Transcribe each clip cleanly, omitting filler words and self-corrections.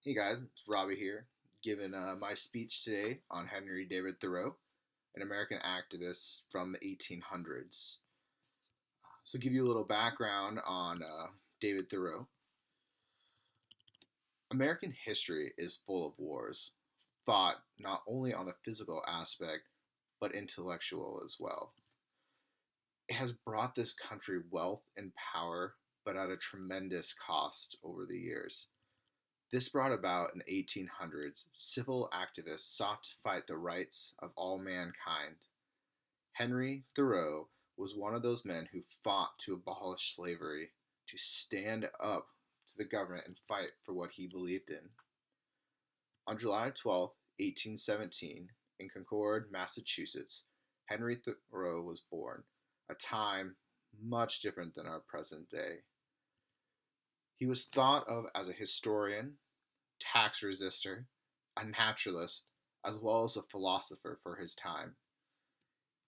Hey guys, it's Robbie here, giving my speech today on Henry David Thoreau, an American activist from the 1800s. So, give you a little background on David Thoreau. American history is full of wars, fought not only on the physical aspect, but intellectual as well. It has brought this country wealth and power, but at a tremendous cost over the years. This brought about in the 1800s civil activists sought to fight the rights of all mankind. Henry Thoreau was one of those men who fought to abolish slavery, to stand up to the government and fight for what he believed in. On July 12, 1817, in Concord, Massachusetts, Henry Thoreau was born, a time much different than our present day. He was thought of as a historian, tax resistor, a naturalist, as well as a philosopher for his time.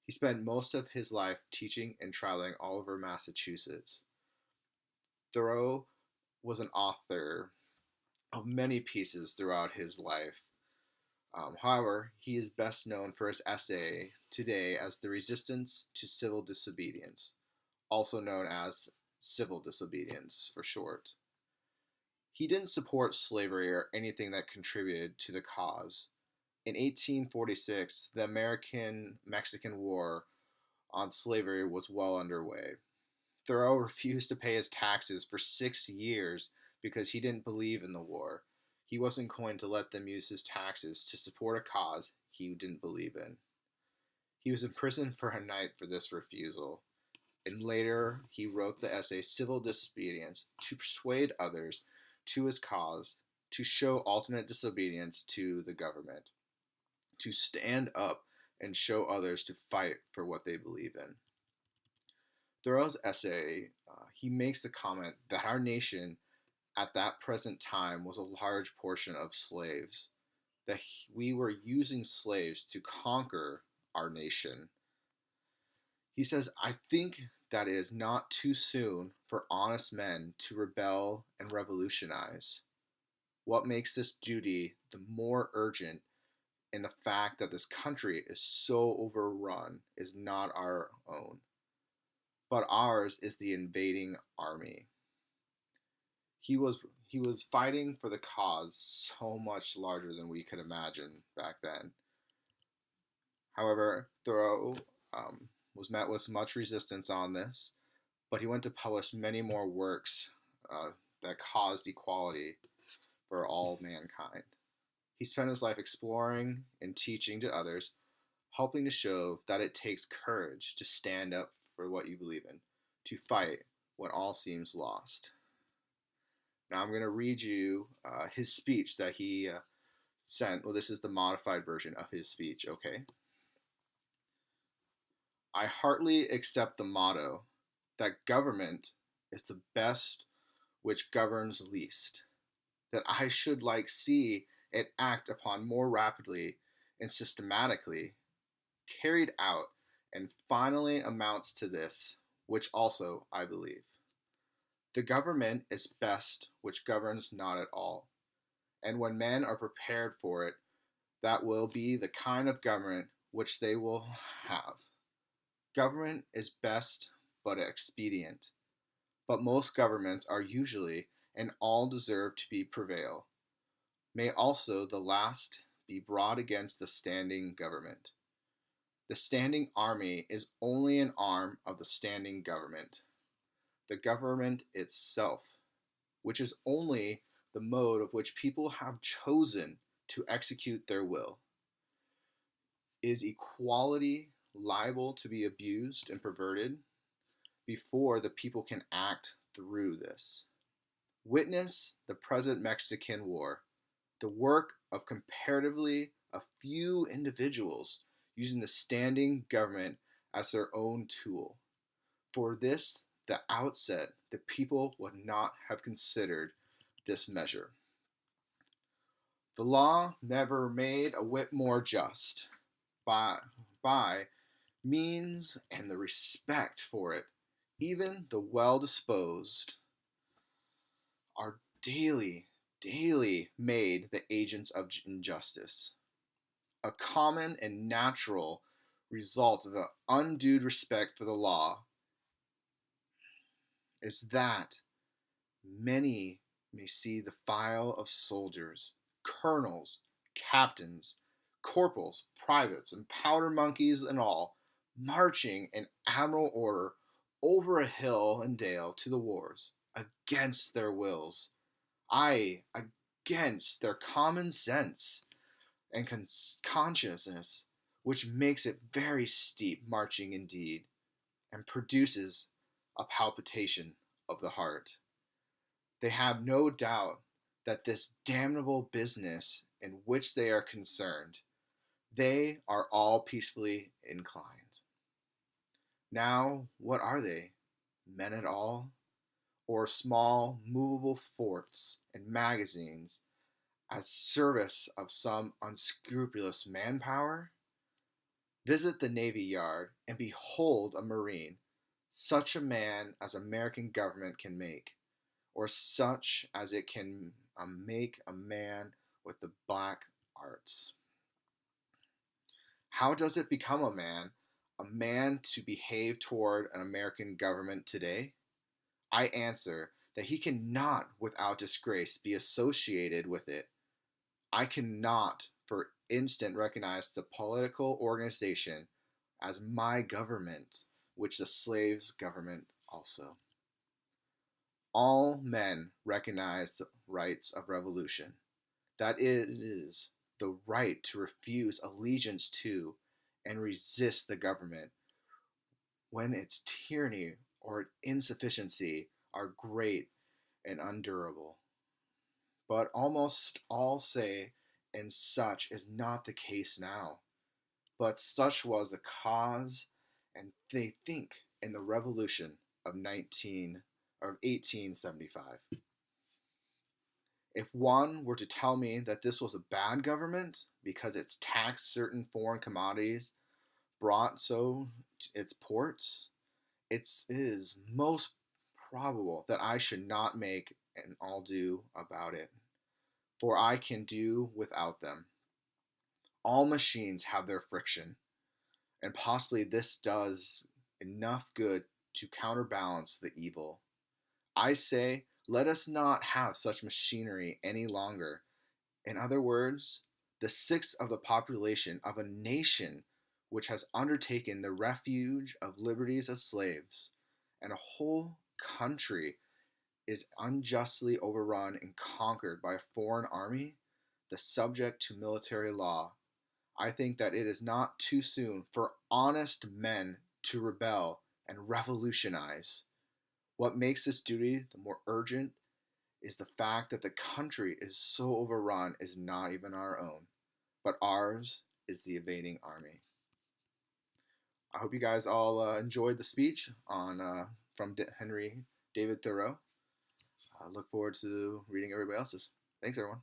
He spent most of his life teaching and traveling all over Massachusetts. Thoreau was an author of many pieces throughout his life. However, he is best known for his essay today as The Resistance to Civil Disobedience, also known as Civil Disobedience for short. He didn't support slavery or anything that contributed to the cause. In 1846, the American Mexican War on slavery was well underway. Thoreau refused to pay his taxes for 6 years because he didn't believe in the war. He wasn't going to let them use his taxes to support a cause he didn't believe in. He was imprisoned for a night for this refusal, and later he wrote the essay Civil Disobedience to persuade others to his cause, to show ultimate disobedience to the government, to stand up and show others to fight for what they believe in. Thoreau's essay, he makes the comment that our nation at that present time was a large portion of slaves, that we were using slaves to conquer our nation. He says, I think that it is not too soon for honest men to rebel and revolutionize. What makes this duty the more urgent in the fact that this country is so overrun is not our own, but ours is the invading army. He was fighting for the cause so much larger than we could imagine back then. However, Thoreau was met with much resistance on this, but he went to publish many more works that caused equality for all mankind. He spent his life exploring and teaching to others, helping to show that it takes courage to stand up for what you believe in, to fight when all seems lost. Now I'm going to read you his speech that he sent. Well, this is the modified version of his speech, okay? I heartily accept the motto that government is the best which governs least, that I should like see it act upon more rapidly and systematically, carried out, and finally amounts to this, which also I believe. The government is best which governs not at all, and when men are prepared for it, that will be the kind of government which they will have. Government is best but expedient, but most governments are usually and all deserve to be prevail. May also the last be brought against the standing government. The standing army is only an arm of the standing government. The government itself, which is only the mode of which people have chosen to execute their will. Is equality liable to be abused and perverted before the people can act through this? Witness the present Mexican War, the work of comparatively a few individuals using the standing government as their own tool. For this, the outset, the people would not have considered this measure. The law never made a whit more just. By means and the respect for it, even the well disposed are daily daily made the agents of injustice. A common and natural result of an undue respect for the law is that many may see the file of soldiers, colonels, captains, corporals, privates, and powder monkeys and all marching in admiral order over a hill and dale to the wars against their wills, aye, against their common sense and consciousness, which makes it very steep marching indeed, and produces a palpitation of the heart. They have no doubt that this damnable business in which they are concerned, they are all peacefully inclined. Now, what are they? Men at all? Or small, movable forts and magazines as service of some unscrupulous manpower? Visit the Navy Yard and behold a Marine, such a man as American government can make, or such as it can make a man with the black arts. How does it become a man to behave toward an American government today? I answer that he cannot without disgrace be associated with it. I cannot, for instance, recognize the political organization as my government, which the slaves' government also. All men recognize the rights of revolution, that it is the right to refuse allegiance to and resist the government when its tyranny or insufficiency are great and undurable. But almost all say, and such is not the case now. But such was the cause, and they think in the Revolution of 1875. If one were to tell me that this was a bad government because it's taxed certain foreign commodities brought so to its ports, it is most probable that I should not make an all do about it, for I can do without them. All machines have their friction, and possibly this does enough good to counterbalance the evil. I say, let us not have such machinery any longer. In other words, the sixth of the population of a nation which has undertaken the refuge of liberties as slaves, and a whole country is unjustly overrun and conquered by a foreign army, the subject to military law. I think that it is not too soon for honest men to rebel and revolutionize. What makes this duty the more urgent is the fact that the country is so overrun is not even our own, but ours is the invading army. I hope you guys all enjoyed the speech on from Henry David Thoreau. I look forward to reading everybody else's. Thanks, everyone.